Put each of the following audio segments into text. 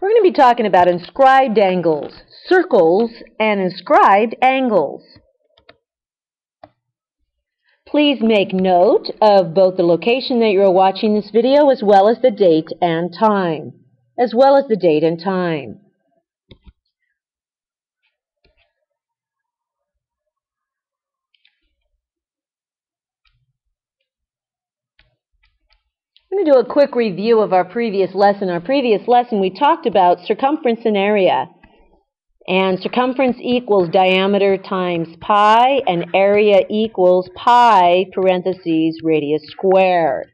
We're going to be talking about inscribed angles, circles, and inscribed angles. Please make note of both the location that you're watching this video as well as the date and time. I'm going to do a quick review of our previous lesson. Our previous lesson we talked about circumference and area. And circumference equals diameter times pi, and area equals pi parentheses radius squared.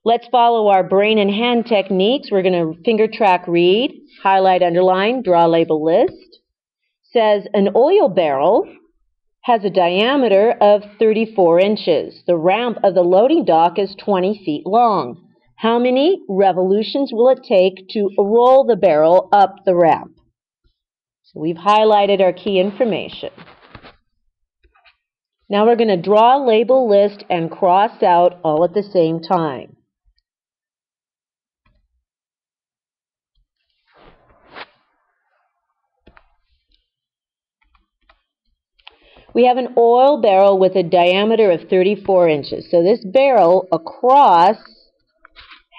Let's follow our brain and hand techniques. We're going to finger track read, highlight, underline, draw, label, list. Says an oil barrel has a diameter of 34 inches. The ramp of the loading dock is 20 feet long. How many revolutions will it take to roll the barrel up the ramp? So we've highlighted our key information. Now we're going to draw, label, list, and cross out all at the same time. We have an oil barrel with a diameter of 34 inches. So this barrel across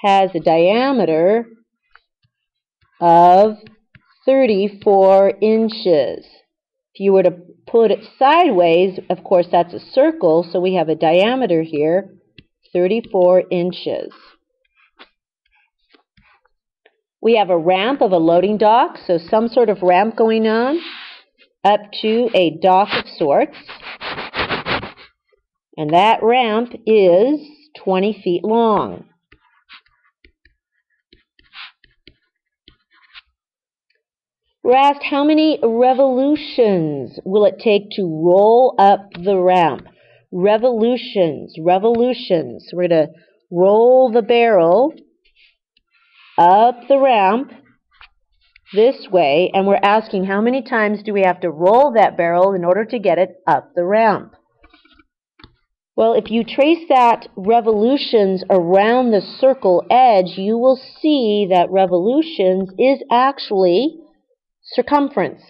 has a diameter of 34 inches. If you were to put it sideways, of course that's a circle, so we have a diameter here, 34 inches. We have a ramp of a loading dock, so some sort of ramp going on up to a dock of sorts. And that ramp is 20 feet long. We're asked how many revolutions will it take to roll up the ramp. Revolutions. We're going to roll the barrel up the ramp this way, and we're asking how many times do we have to roll that barrel in order to get it up the ramp. Well, if you trace that revolutions around the circle edge, you will see that revolutions is actually circumference.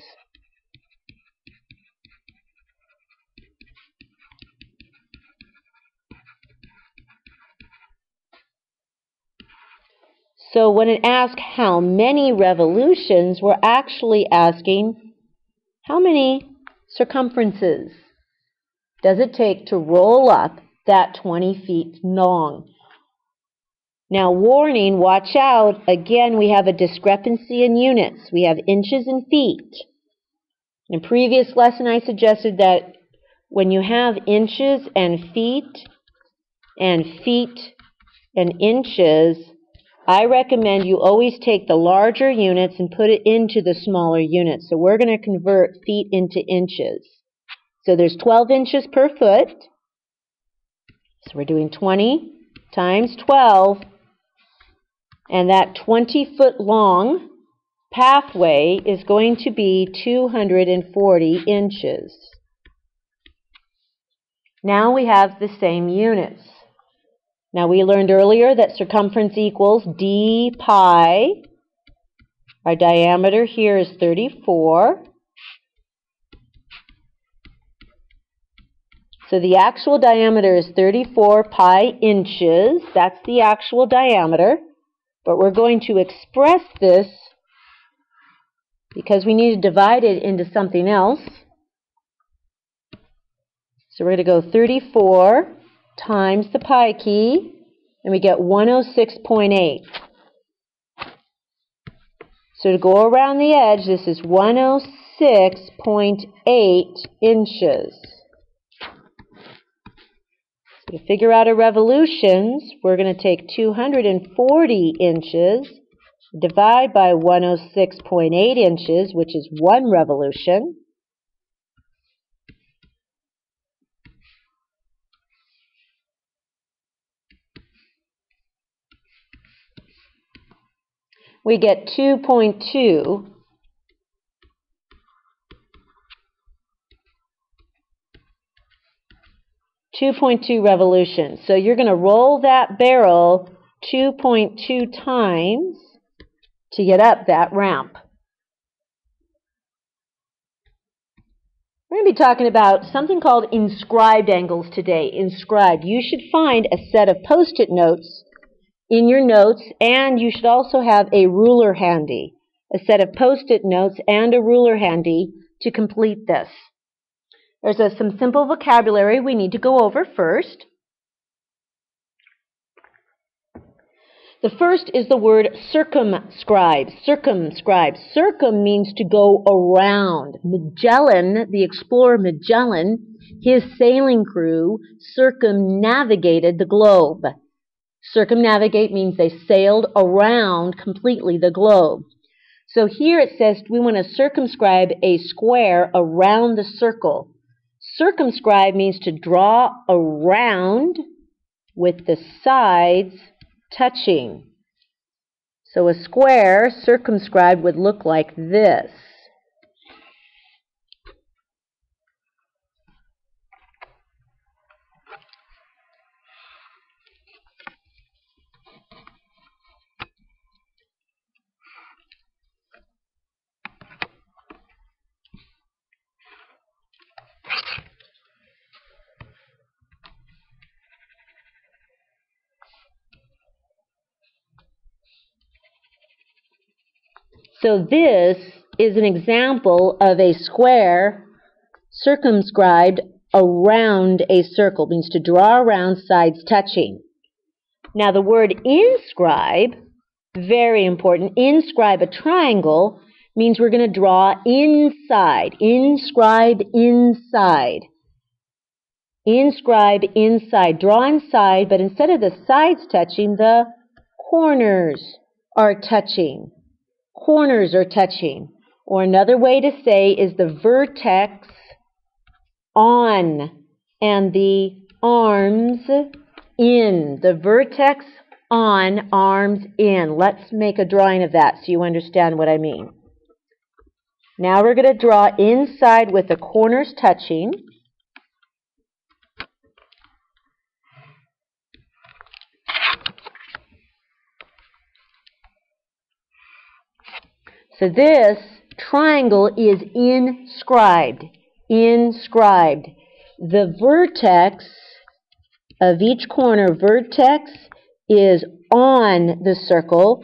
So when it asks how many revolutions, we're actually asking how many circumferences does it take to roll up that 20 feet long. Now, warning, watch out. Again, we have a discrepancy in units. We have inches and feet. In a previous lesson, I suggested that when you have inches and feet and inches, I recommend you always take the larger units and put it into the smaller units. So we're going to convert feet into inches. So there's 12 inches per foot. So we're doing 20 times 12. And that 20-foot long pathway is going to be 240 inches. Now we have the same units. Now we learned earlier that circumference equals d pi. Our diameter here is 34. So the actual diameter is 34 pi inches. That's the actual diameter. But we're going to express this because we need to divide it into something else. So we're going to go 34 times the pi key, and we get 106.8. So to go around the edge, this is 106.8 inches. So to figure out our revolutions, we're going to take 240 inches, divide by 106.8 inches, which is 1 revolution. We get 2.2. 2.2 revolutions. So you're going to roll that barrel 2.2 times to get up that ramp. We're going to be talking about something called inscribed angles today. Inscribed. You should find a set of post-it notes in your notes, and you should also have a ruler handy. A set of post-it notes and a ruler handy to complete this. There's some simple vocabulary we need to go over first. The first is the word circumscribe. Circumscribe. Circum means to go around. Magellan, the explorer Magellan, his sailing crew circumnavigated the globe. Circumnavigate means they sailed around completely the globe. So here it says we want to circumscribe a square around the circle. Circumscribe means to draw around with the sides touching. So a square circumscribed would look like this. So this is an example of a square circumscribed around a circle. It means to draw around, sides touching. Now the word inscribe, very important. Inscribe a triangle means we're going to draw inside. Inscribe inside. Inscribe inside. Draw inside, but instead of the sides touching, the corners are touching. Corners are touching. Or another way to say is the vertex on and the arms in. The vertex on, arms in. Let's make a drawing of that so you understand what I mean. Now we're going to draw inside with the corners touching. So this triangle is inscribed. Inscribed. The vertex of each corner, vertex is on the circle,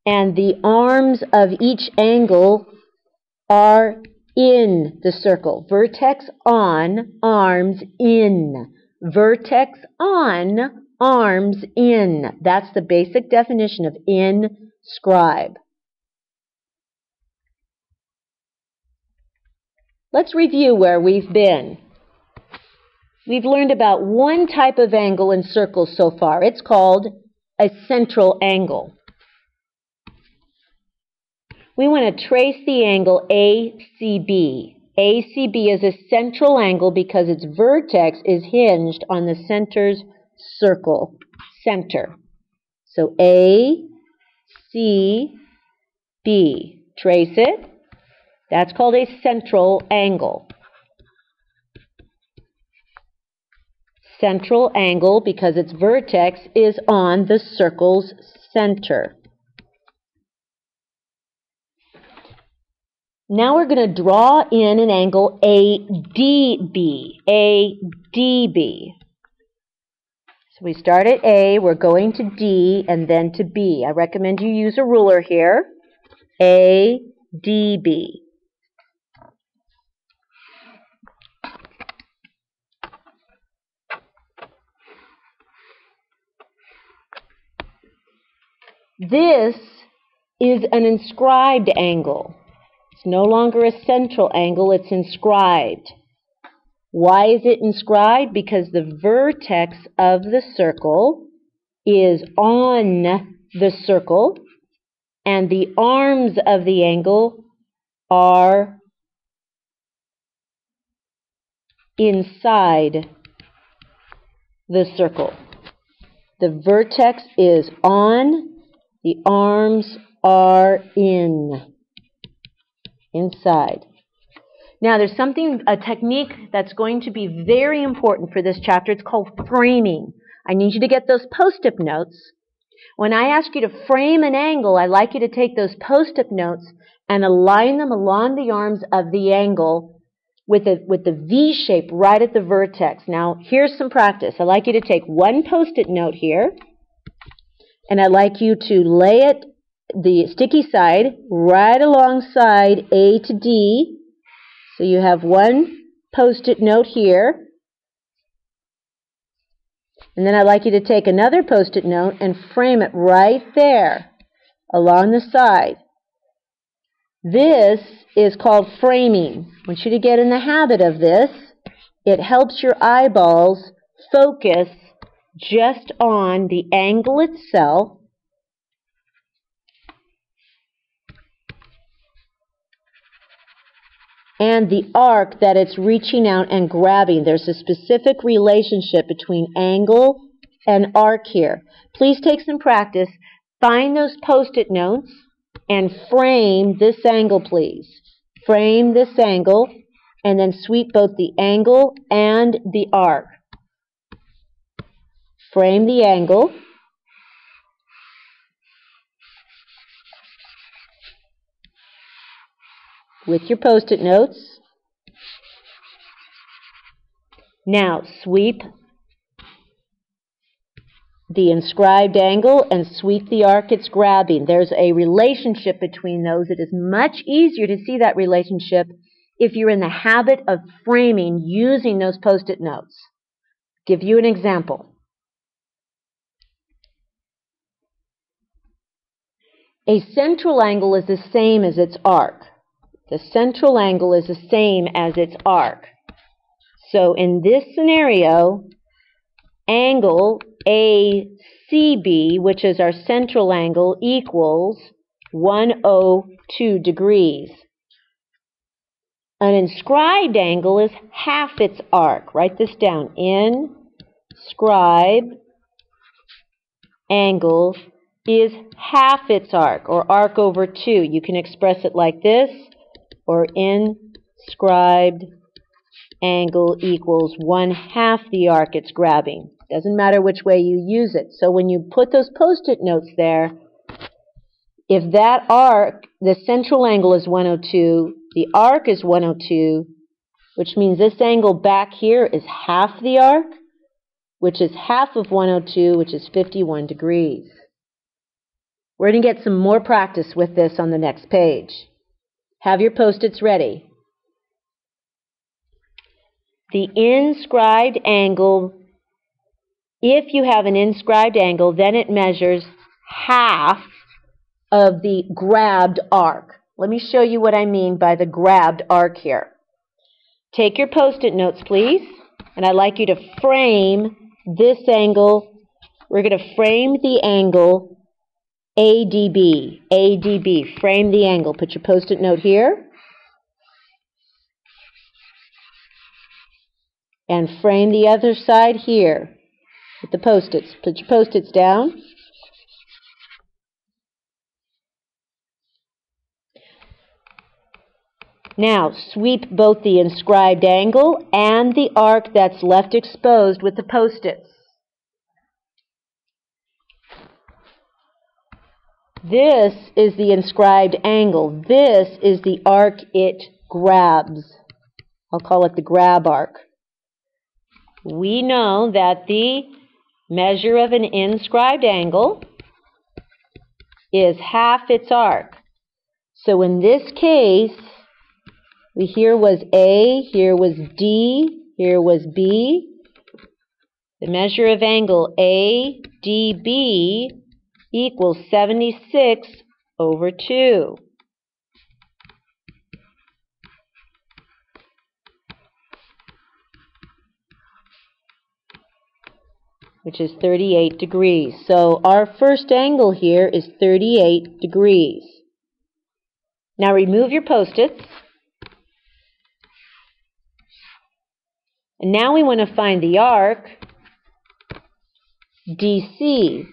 and the arms of each angle are in the circle. Vertex on, arms in. Vertex on, arms in. That's the basic definition of inscribe. Let's review where we've been. We've learned about one type of angle in circles so far. It's called a central angle. We want to trace the angle ACB. ACB is a central angle because its vertex is hinged on the center's circle. Center. So ACB. Trace it. That's called a central angle. Central angle because its vertex is on the circle's center. Now we're going to draw in an angle ADB. ADB. So we start at A, we're going to D, and then to B. I recommend you use a ruler here. ADB. This is an inscribed angle. It's no longer a central angle, it's inscribed. Why is it inscribed? Because the vertex of the circle is on the circle, and the arms of the angle are inside the circle. The vertex is on, the arms are inside. Now there's a technique that's going to be very important for this chapter. It's called framing. I need you to get those post-it notes. When I ask you to frame an angle, I'd like you to take those Post-it notes and align them along the arms of the angle with the V shape right at the vertex. Now, here's some practice. I'd like you to take one Post-it note here, and I'd like you to lay it, the sticky side, right alongside A to D. So you have one Post-it note here. And then I'd like you to take another Post-it note and frame it right there along the side. This is called framing. I want you to get in the habit of this. It helps your eyeballs focus just on the angle itself. And the arc that it's reaching out and grabbing. There's a specific relationship between angle and arc here. Please take some practice. Find those Post-it notes and frame this angle, please. Frame this angle and then sweep both the angle and the arc. Frame the angle. With your Post-it notes. Now sweep the inscribed angle and sweep the arc it's grabbing. There's a relationship between those. It is much easier to see that relationship if you're in the habit of framing using those Post-it notes. Give you an example. A central angle is the same as its arc. The central angle is the same as its arc. So in this scenario, angle ACB, which is our central angle, equals 102 degrees. An inscribed angle is half its arc. Write this down. Inscribed angle is half its arc, or arc over 2. You can express it like this, or inscribed angle equals 1/2 the arc it's grabbing. Doesn't matter which way you use it. So when you put those Post-it notes there, if that arc, the central angle is 102, the arc is 102, which means this angle back here is half the arc, which is half of 102, which is 51 degrees. We're going to get some more practice with this on the next page. Have your Post-its ready. The inscribed angle, if you have an inscribed angle, then it measures half of the grabbed arc. Let me show you what I mean by the grabbed arc here. Take your Post-it notes, please, and I'd like you to frame this angle. We're going to frame the angle ADB. ADB. Frame the angle. Put your Post-it note here. And frame the other side here with the Post-its. Put your Post-its down. Now, sweep both the inscribed angle and the arc that's left exposed with the Post-its. This is the inscribed angle. This is the arc it grabs. I'll call it the grab arc. We know that the measure of an inscribed angle is half its arc. So in this case, here was A, here was D, here was B. The measure of angle ADB equals 76/2. Which is 38 degrees. So our first angle here is 38 degrees. Now remove your Post-its. And now we want to find the arc DC.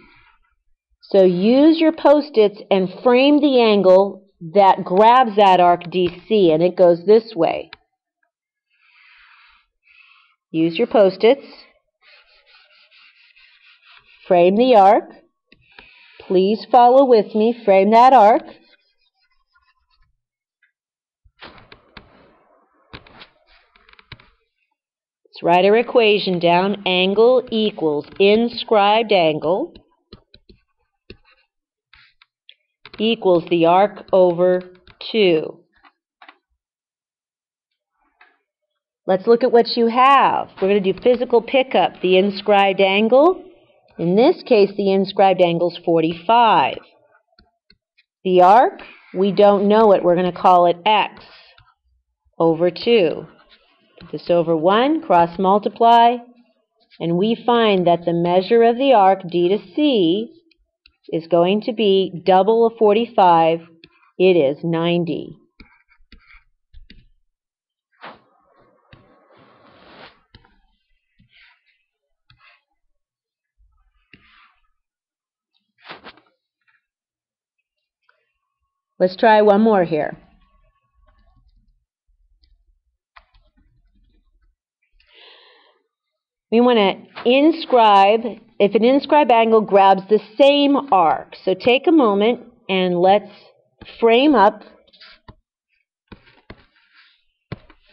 So use your Post-its and frame the angle that grabs that arc DC, and it goes this way. Use your Post-its. Frame the arc. Please follow with me. Frame that arc. Let's write our equation down. Angle equals inscribed angle equals the arc over 2. Let's look at what you have. We're going to do physical pickup. The inscribed angle. In this case, the inscribed angle is 45. The arc, we don't know it. We're going to call it x over 2. Put this over 1, cross multiply, and we find that the measure of the arc, D to C, is going to be double of 45. It is 90. Let's try one more here. We want to inscribe, if an inscribed angle grabs the same arc. So take a moment and let's frame up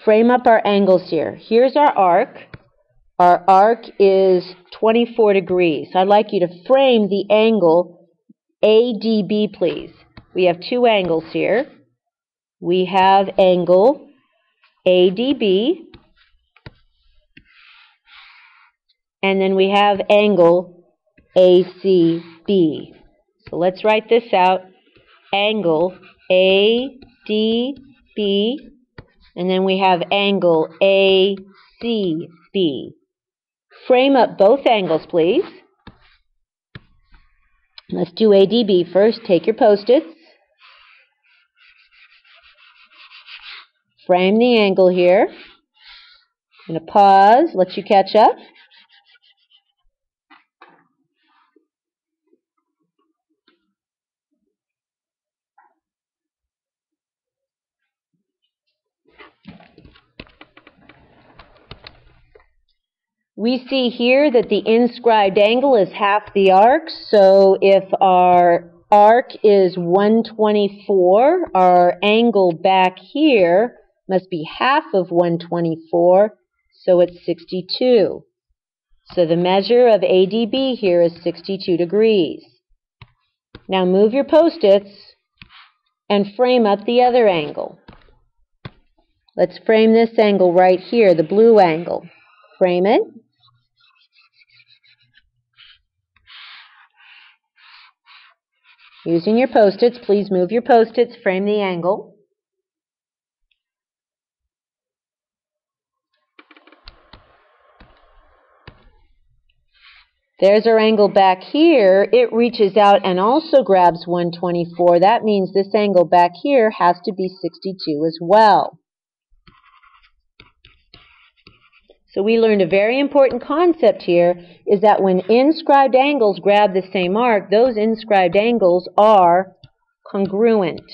our angles here. Here's our arc. Our arc is 24 degrees. I'd like you to frame the angle ADB, please. We have two angles here. We have angle ADB, and then we have angle ACB. So let's write this out. Angle ADB, and then we have angle ACB. Frame up both angles, please. Let's do ADB first. Take your Post-its. Frame the angle here. I'm going to pause, let you catch up. We see here that the inscribed angle is half the arc, so if our arc is 124, our angle back here must be half of 124, so it's 62. So the measure of ADB here is 62 degrees. Now move your Post-its and frame up the other angle. Let's frame this angle right here, the blue angle. Frame it. Using your Post-its, please move your Post-its, frame the angle. There's our angle back here. It reaches out and also grabs 124. That means this angle back here has to be 62 as well. So we learned a very important concept here is that when inscribed angles grab the same arc, those inscribed angles are congruent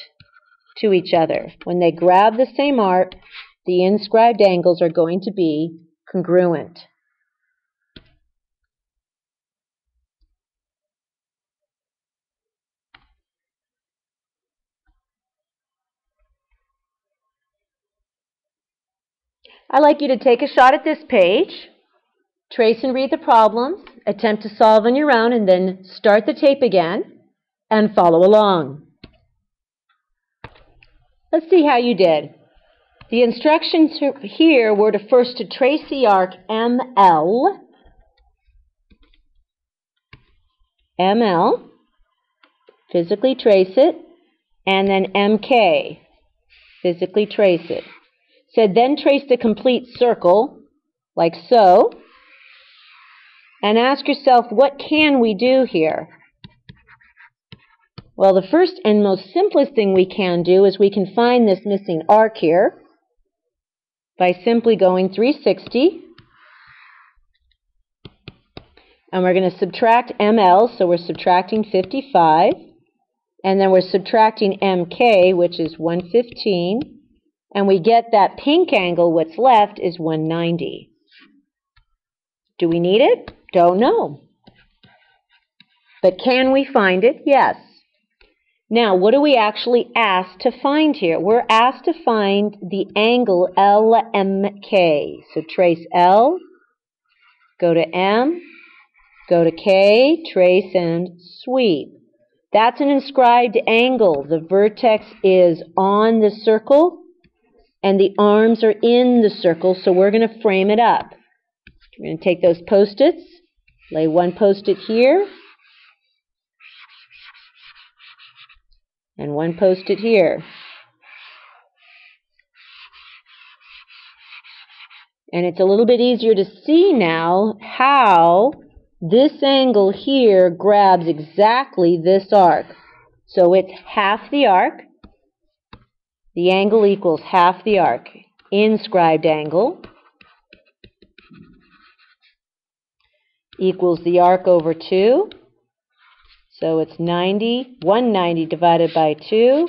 to each other. When they grab the same arc, the inscribed angles are going to be congruent. I'd like you to take a shot at this page, trace and read the problems, attempt to solve on your own, and then start the tape again and follow along. Let's see how you did. The instructions here were to first to trace the arc ML, physically trace it, and then MK, physically trace it. Said then trace the complete circle, like so, and ask yourself, what can we do here? Well, the first and most simplest thing we can do is we can find this missing arc here by simply going 360. And we're going to subtract ML, so we're subtracting 55. And then we're subtracting MK, which is 115. And we get that pink angle, what's left is 190. Do we need it? Don't know. But can we find it? Yes. Now, what are we actually asked to find here? We're asked to find the angle LMK. So trace L, go to M, go to K, trace and sweep. That's an inscribed angle. The vertex is on the circle and the arms are in the circle, so we're going to frame it up. We're going to take those post-its, lay one post-it here, and one post-it here. And it's a little bit easier to see now how this angle here grabs exactly this arc. So it's half the arc. The angle equals half the arc. Inscribed angle equals the arc over 2. So it's 190 divided by 2.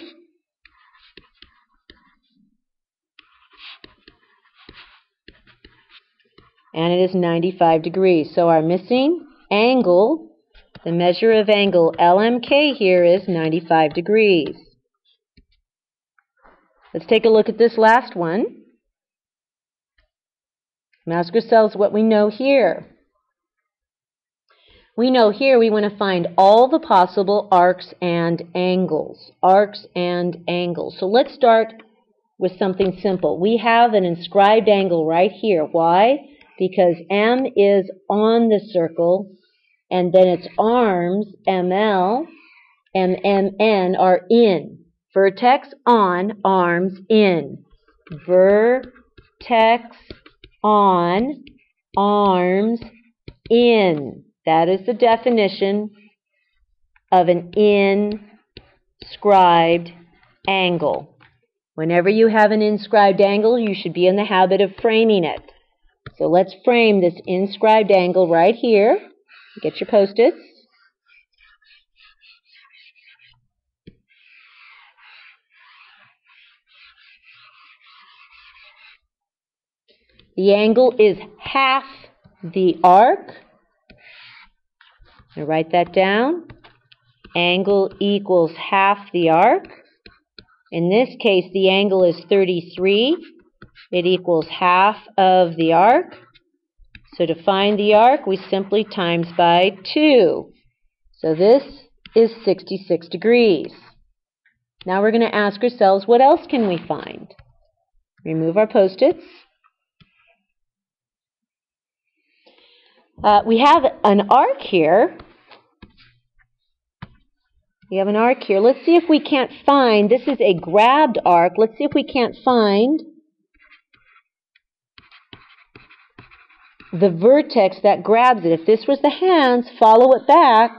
And it is 95 degrees. So our missing angle, the measure of angle LMK here is 95 degrees. Let's take a look at this last one. Ask ourselves what we know here. We know here we want to find all the possible arcs and angles. Arcs and angles. So let's start with something simple. We have an inscribed angle right here. Why? Because M is on the circle, and then its arms, ML, MMN, are in. Vertex on, arms in. Vertex on, arms in. That is the definition of an inscribed angle. Whenever you have an inscribed angle, you should be in the habit of framing it. So let's frame this inscribed angle right here. Get your post-its. The angle is half the arc. Now write that down. Angle equals half the arc. In this case, the angle is 33. It equals half of the arc. So to find the arc, we simply times by 2. So this is 66 degrees. Now we're going to ask ourselves, what else can we find? Remove our post-its. We have an arc here. We have an arc here. Let's see if we can't find, this is a grabbed arc. Let's see if we can't find the vertex that grabs it. If this was the hands, follow it back.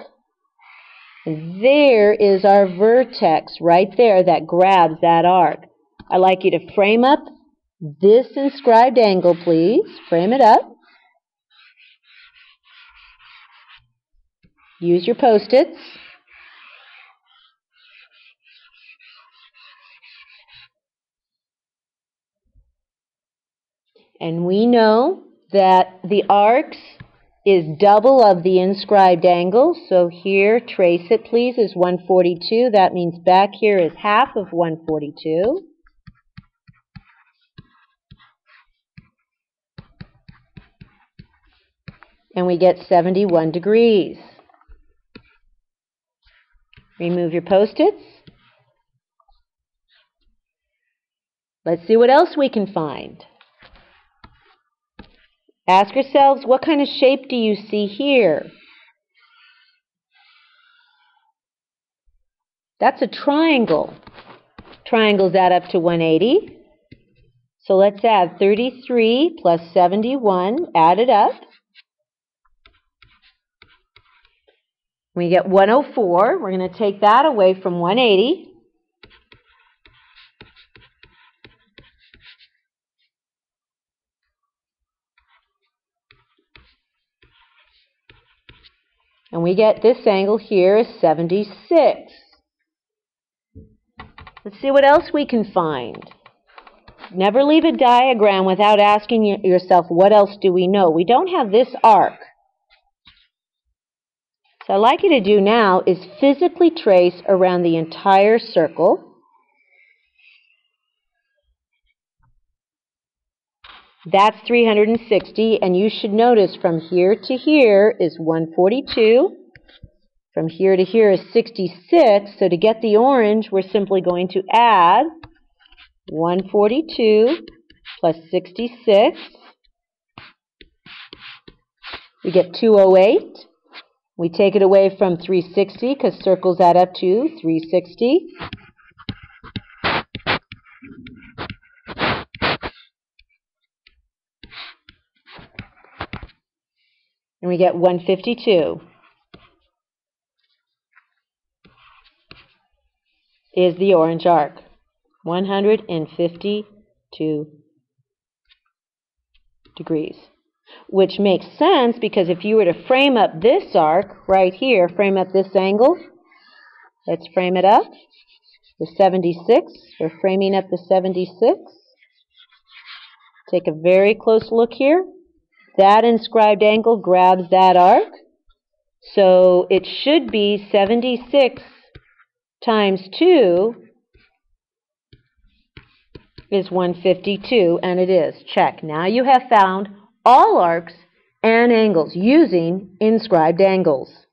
There is our vertex right there that grabs that arc. I'd like you to frame up this inscribed angle, please. Frame it up. Use your post-its. And we know that the arcs is double of the inscribed angle. So here, trace it please, is 142. That means back here is half of 142. And we get 71 degrees. Remove your post-its. Let's see what else we can find. Ask yourselves, what kind of shape do you see here? That's a triangle. Triangles add up to 180. So let's add 33 plus 71, add it up. We get 104. We're going to take that away from 180. And we get this angle here is 76. Let's see what else we can find. Never leave a diagram without asking yourself, what else do we know? We don't have this arc. So I'd like you to do now is physically trace around the entire circle. That's 360, and you should notice from here to here is 142. From here to here is 66, so to get the orange, we're simply going to add 142 plus 66. We get 208. We take it away from 360 because circles add up to 360. And we get 152 is the orange arc. 152 degrees. Which makes sense because if you were to frame up this arc right here, frame up this angle, let's frame it up. The 76, we're framing up the 76. Take a very close look here. That inscribed angle grabs that arc. So it should be 76 times 2 is 152, and it is. Check. Now you have found all arcs and angles using inscribed angles.